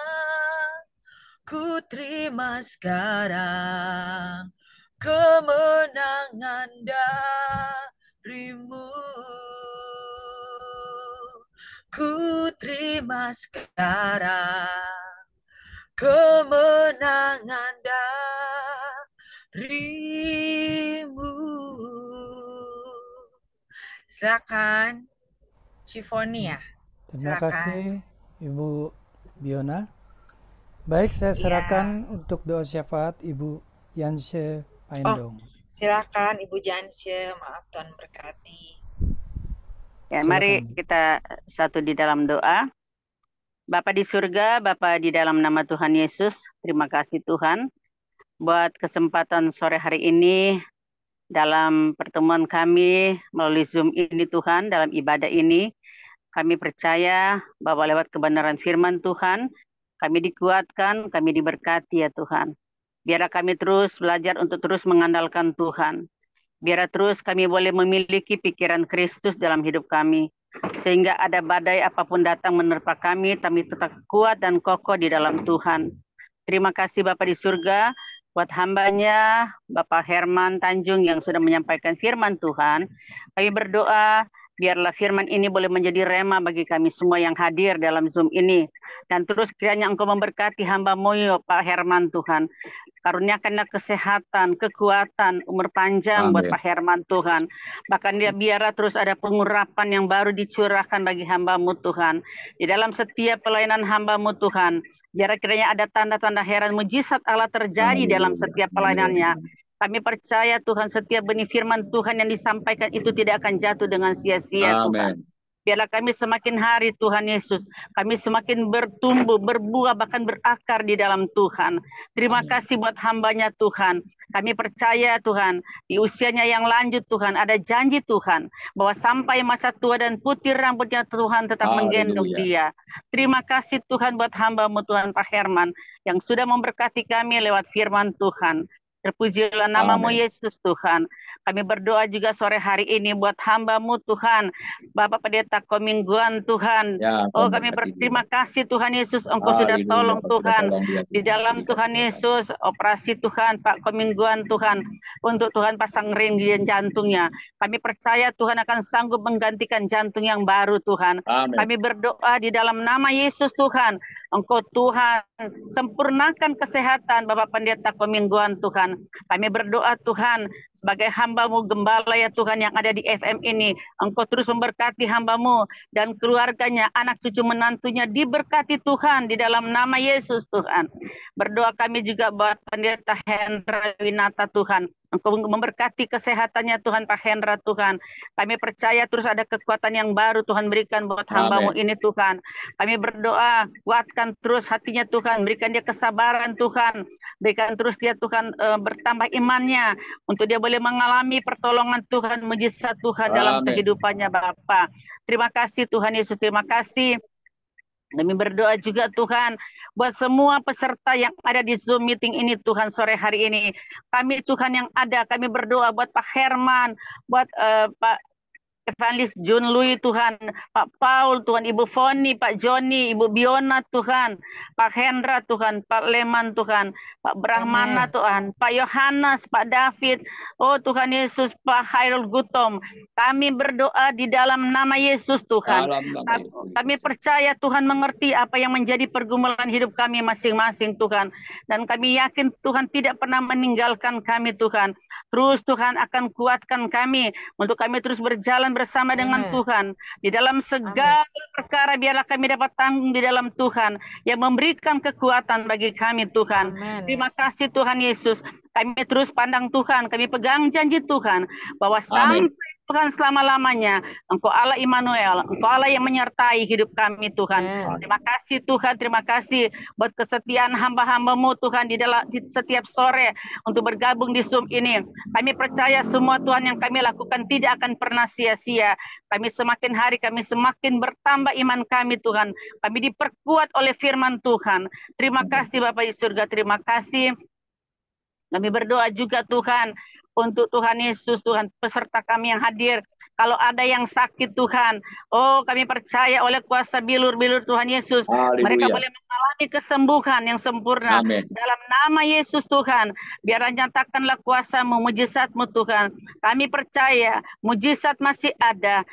Ku terima sekarang kemenangan darimu. Ku terima sekarang kemenangan darimu. Silakan, Shifonia. Terima kasih Ibu Biona. Baik, saya serahkan untuk doa syafaat Ibu Yanshe Paindong. Silakan Ibu Yanshe, maaf Tuhan berkati. Ya, silakan. Mari kita satu di dalam doa. Bapa di surga, Bapa di dalam nama Tuhan Yesus, terima kasih Tuhan buat kesempatan sore hari ini dalam pertemuan kami melalui Zoom ini Tuhan, dalam ibadah ini. Kami percaya bahwa lewat kebenaran firman Tuhan, kami dikuatkan, kami diberkati ya Tuhan. Biarlah kami terus belajar untuk terus mengandalkan Tuhan. Biar terus kami boleh memiliki pikiran Kristus dalam hidup kami. Sehingga ada badai apapun datang menerpa kami tetap kuat dan kokoh di dalam Tuhan. Terima kasih Bapa di surga, buat hambanya, Bapak Herman Tanjung yang sudah menyampaikan firman Tuhan. Kami berdoa, biarlah firman ini boleh menjadi rema bagi kami semua yang hadir dalam Zoom ini. Dan terus kiranya Engkau memberkati hamba-Mu ya Pak Herman Tuhan. Karuniakanlah kesehatan, kekuatan, umur panjang buat Pak Herman Tuhan. Bahkan dia biarlah terus ada pengurapan yang baru dicurahkan bagi hamba-Mu Tuhan. Di dalam setiap pelayanan hamba-Mu Tuhan. Biar kiranya ada tanda-tanda heran mujizat Allah terjadi dalam setiap pelayanannya. Kami percaya Tuhan setiap benih firman Tuhan yang disampaikan itu tidak akan jatuh dengan sia-sia Tuhan. Biarlah kami semakin hari Tuhan Yesus, kami semakin bertumbuh, berbuah, bahkan berakar di dalam Tuhan. Terima kasih buat hambanya Tuhan. Kami percaya Tuhan, di usianya yang lanjut Tuhan, ada janji Tuhan, bahwa sampai masa tua dan putih rambutnya Tuhan tetap menggendong dia. Terima kasih Tuhan buat hamba-Mu Tuhan Pak Herman, yang sudah memberkati kami lewat firman Tuhan. Terpujilah nama-Mu Yesus Tuhan. Kami berdoa juga sore hari ini buat hamba-Mu Tuhan. Bapak Pendeta Komingguan Tuhan. Kami berterima kasih Tuhan Yesus. Engkau sudah tolong Tuhan. Di dalam Tuhan Yesus, operasi Tuhan Pak Komingguan Tuhan. Untuk Tuhan pasang ring di jantungnya. Kami percaya Tuhan akan sanggup menggantikan jantung yang baru Tuhan. Kami berdoa di dalam nama Yesus Tuhan. Engkau Tuhan sempurnakan kesehatan Bapak Pendeta Komingguan Tuhan. Kami berdoa Tuhan sebagai hamba-Mu gembala ya Tuhan yang ada di FM ini. Engkau terus memberkati hamba-Mu dan keluarganya, anak cucu menantunya diberkati Tuhan di dalam nama Yesus Tuhan. Berdoa kami juga buat Pendeta Hendra Winata Tuhan. Engkau memberkati kesehatannya Tuhan Pak Hendra Tuhan. Kami percaya terus ada kekuatan yang baru Tuhan berikan buat hamba-Mu ini Tuhan. Kami berdoa, kuatkan terus hatinya Tuhan. Berikan dia kesabaran Tuhan. Berikan terus dia Tuhan bertambah imannya. Untuk dia boleh mengalami pertolongan Tuhan, mujizat Tuhan dalam kehidupannya Bapa. Terima kasih Tuhan Yesus, terima kasih. Kami berdoa juga Tuhan buat semua peserta yang ada di Zoom meeting ini Tuhan sore hari ini. Kami Tuhan yang ada, kami berdoa buat Pak Herman, buat Pak Evangelis Jun Lui Tuhan, Pak Paul Tuhan, Ibu Foni, Pak Joni, Ibu Biona Tuhan, Pak Hendra Tuhan, Pak Leman Tuhan, Pak Brahmana Tuhan, Pak Yohanes, Pak David, oh Tuhan Yesus, Pak Hairul Gutom. Kami berdoa di dalam nama Yesus Tuhan. Kami percaya Tuhan mengerti apa yang menjadi pergumulan hidup kami masing-masing Tuhan. Dan kami yakin Tuhan tidak pernah meninggalkan kami Tuhan. Terus Tuhan akan kuatkan kami untuk kami terus berjalan bersama dengan Tuhan. Di dalam segala perkara biarlah kami dapat tanggung di dalam Tuhan yang memberikan kekuatan bagi kami Tuhan. Terima kasih Tuhan Yesus. Kami terus pandang Tuhan, kami pegang janji Tuhan bahwa sampai Tuhan selama-lamanya, Engkau Allah Immanuel, Engkau Allah yang menyertai hidup kami Tuhan. Terima kasih Tuhan, terima kasih buat kesetiaan hamba-hamba-Mu Tuhan di setiap sore untuk bergabung di Zoom ini. Kami percaya semua Tuhan yang kami lakukan tidak akan pernah sia-sia. Kami semakin hari, kami semakin bertambah iman kami Tuhan. Kami diperkuat oleh firman Tuhan. Terima kasih Bapak di surga, terima kasih. Kami berdoa juga Tuhan untuk Tuhan Yesus, Tuhan peserta kami yang hadir. Kalau ada yang sakit Tuhan, oh kami percaya oleh kuasa bilur-bilur Tuhan Yesus, mereka boleh mengalami kesembuhan yang sempurna. Dalam nama Yesus Tuhan, biar nyatakanlah kuasa-Mu, mujizat-Mu Tuhan. Kami percaya mujizat masih ada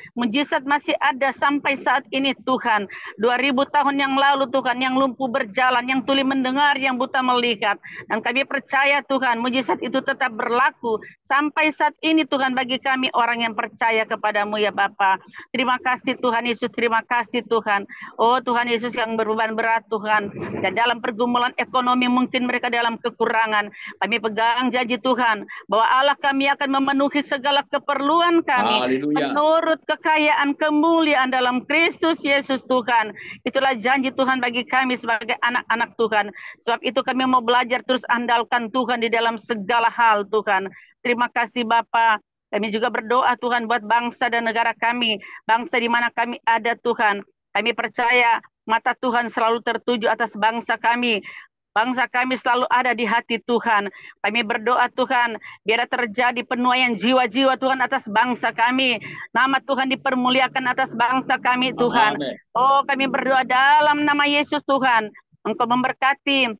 sampai saat ini Tuhan. 2000 tahun yang lalu Tuhan, yang lumpuh berjalan, yang tuli mendengar, yang buta melihat. Dan kami percaya Tuhan, mujizat itu tetap berlaku sampai saat ini Tuhan bagi kami orang yang percaya kepadamu ya Bapa. Terima kasih Tuhan Yesus, terima kasih Tuhan. Oh Tuhan Yesus yang berbeban berat Tuhan. Dan dalam pergumulan ekonomi mungkin mereka dalam kekurangan. Kami pegang janji Tuhan bahwa Allah kami akan memenuhi segala keperluan kami. Haleluya. Menurut kekayaan kemuliaan dalam Kristus Yesus Tuhan. Itulah janji Tuhan bagi kami sebagai anak-anak Tuhan. Sebab itu kami mau belajar terus andalkan Tuhan di dalam segala hal Tuhan. Terima kasih Bapa. Kami juga berdoa Tuhan buat bangsa dan negara kami. Bangsa di mana kami ada Tuhan. Kami percaya mata Tuhan selalu tertuju atas bangsa kami. Bangsa kami selalu ada di hati Tuhan. Kami berdoa Tuhan, biar terjadi penuaian jiwa-jiwa Tuhan atas bangsa kami. Nama Tuhan dipermuliakan atas bangsa kami Tuhan. Amin. Oh kami berdoa dalam nama Yesus Tuhan. Engkau memberkati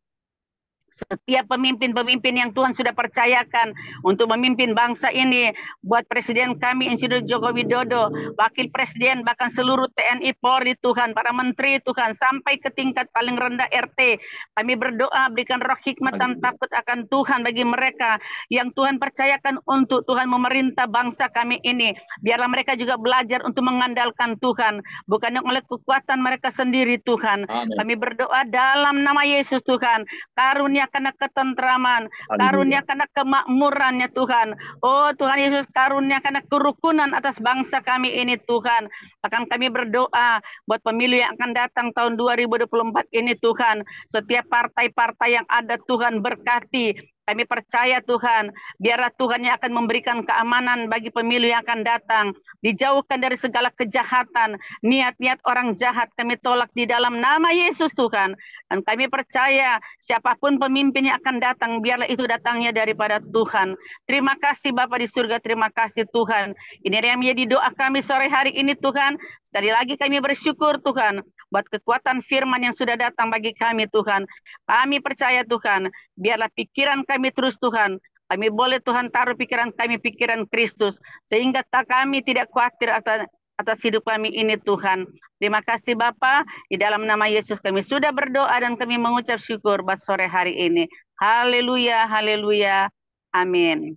setiap pemimpin-pemimpin yang Tuhan sudah percayakan untuk memimpin bangsa ini, buat Presiden kami Insinyur Joko Widodo, Wakil Presiden, bahkan seluruh TNI Polri Tuhan, para menteri Tuhan, sampai ke tingkat paling rendah RT. Kami berdoa berikan roh hikmat dan takut akan Tuhan bagi mereka yang Tuhan percayakan untuk Tuhan memerintah bangsa kami ini. Biarlah mereka juga belajar untuk mengandalkan Tuhan, bukan oleh kekuatan mereka sendiri Tuhan. Amin. Kami berdoa dalam nama Yesus Tuhan, karunia karena ketentraman, karunia karena kemakmurannya Tuhan. Oh Tuhan Yesus, karunia karena kerukunan atas bangsa kami ini Tuhan. Bahkan kami berdoa buat pemilu yang akan datang tahun 2024 ini Tuhan. Setiap partai-partai yang ada Tuhan berkati. Kami percaya Tuhan, biarlah Tuhan yang akan memberikan keamanan bagi pemilu yang akan datang. Dijauhkan dari segala kejahatan, niat-niat orang jahat kami tolak di dalam nama Yesus Tuhan. Dan kami percaya siapapun pemimpin yang akan datang, biarlah itu datangnya daripada Tuhan. Terima kasih Bapa di surga, terima kasih Tuhan. Ini yang menjadi doa kami sore hari ini Tuhan. Sekali lagi kami bersyukur Tuhan, buat kekuatan firman yang sudah datang bagi kami Tuhan. Kami percaya Tuhan, biarlah pikiran kami terus Tuhan. Kami boleh Tuhan taruh pikiran kami, pikiran Kristus. Sehingga kami tidak khawatir atas hidup kami ini Tuhan. Terima kasih Bapa. Di dalam nama Yesus kami sudah berdoa dan kami mengucap syukur buat sore hari ini. Haleluya, haleluya. Amin.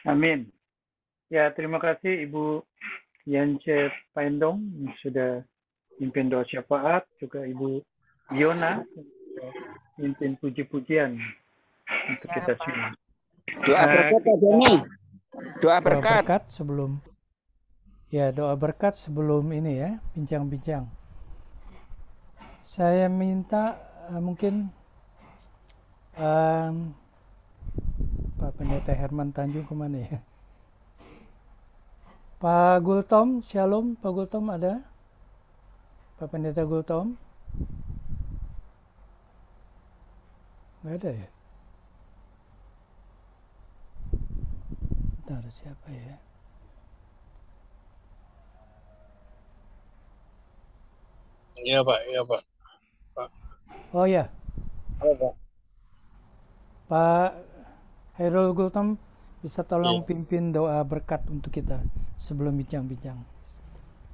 Amin. Ya, terima kasih Ibu Yance Paendong yang sudah pimpin doa syafaat, juga Ibu Yona pimpin puji-pujian untuk kita semua. Doa berkat Pak Joni. Doa berkat. Doa berkat sebelum ini ya, bincang-bincang. Saya minta mungkin Pak Pendeta Herman Tanjung kemana ya? Pak Gultom, Shalom. Pak Gultom ada? Pak Pendeta Gultom? Nggak ada ya? Bentar, siapa ya? Iya Pak, iya Pak. Oh ya, Halo Pak. Pak Hairul Gultom bisa tolong Iya. pimpin doa berkat untuk kita sebelum bincang-bincang.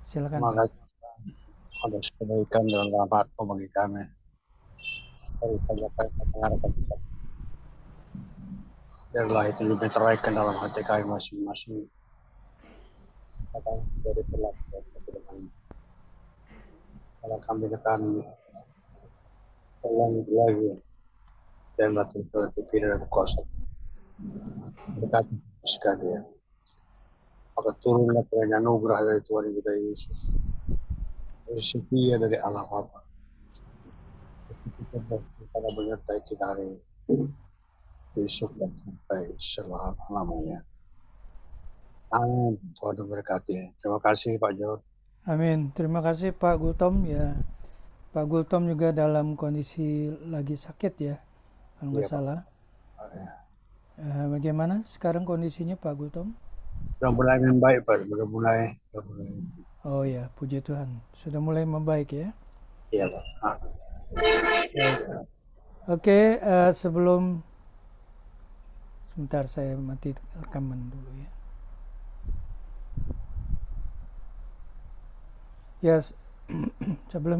Silakan. Terima Pak. kasih atas kebaikan dan rahmat-Mu bagi kami. Dari banyak yang mendengarkan kita. Biarlah itu lebih teraikan dalam hati kami masing-masing. Kadang dari berlaku dengan kalau kami tekan ulang lagi dan betul-betul pikiran dan kuasa. Berkat sekalian. Maka turunlah kiranya anugerah dari Tuhan kita Yesus. Setia dari Allah Bapa. Kita menyertai kita hari ini. Besok dan sampai selama-lamanya. Amin. Tuhan memberkati. Terima kasih Pak John. Amin. Terima kasih Pak Gultom ya. Pak Gultom juga dalam kondisi lagi sakit ya, kalau nggak salah. Ya. Bagaimana sekarang kondisinya Pak Gultom? Sudah mulai membaik Pak. Sudah mulai. Oh ya, puji Tuhan. Sudah mulai membaik ya. Iya Pak. Oke, sebelum sebentar saya mati rekaman dulu ya. Ya, sebelum